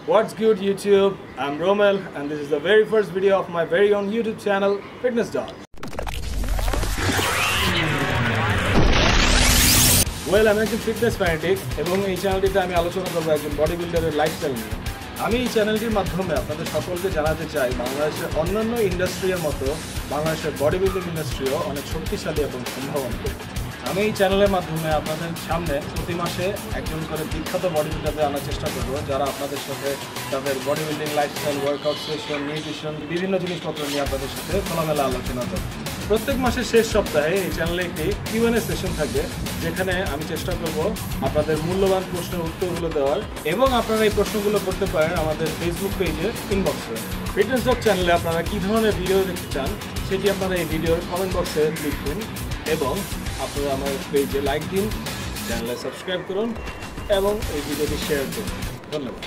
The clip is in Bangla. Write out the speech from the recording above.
What's good YouTube? I'm Romel and this is the very first video of my very own YouTube channel Fitness Dog. Well, I'm a fitness fanatic এবং এই চ্যানেলটিতে আমি আলোচনা করব একজন বডি বিল্ডারের লাইফস্টাইল নিয়ে। আমি এই চ্যানেলটির মাধ্যমে আপনাদের সকলকে জানাতে চাই বাংলাদেশের অন্যান্য ইন্ডাস্ট্রির মতো বাংলাদেশের বডি বিল্ডিং ইন্ডাস্ট্রিও অনেক শক্তিশালী এবং সম্ভাবনা। আমি এই চ্যানেলের মাধ্যমে আপনাদের সামনে প্রতি মাসে একজন করে বিখ্যাত বডি বিল্ডারদের আনার চেষ্টা করব যারা আপনাদের সাথে তাদের body building lifestyle workout session nutrition বিভিন্ন জিনিসপত্র নিয়ে আপনাদের সাথে খোলামেলা আলোচনা করব। প্রত্যেক মাসের শেষ সপ্তাহে এই চ্যানেলে একটি কিউএনএ সেশন থাকবে যেখানে আমি চেষ্টা করব আপনাদের মূল্যবান প্রশ্নের উত্তরগুলো দেওয়ার এবং আপনারা এই প্রশ্নগুলো করতে পারেন আমাদের ফেসবুক পেজে ইনবক্সে। ফিটনেস ডগ চ্যানেলে আপনারা কী ধরনের ভিডিও দেখতে চান সেটি আপনারা এই ভিডিওর কমেন্ট বক্সে লিখুন এবং আপনারা আমার পেজে লাইক দিন, চ্যানেলে সাবস্ক্রাইব করুন এবং এই ভিডিওটি শেয়ার করুন। ধন্যবাদ।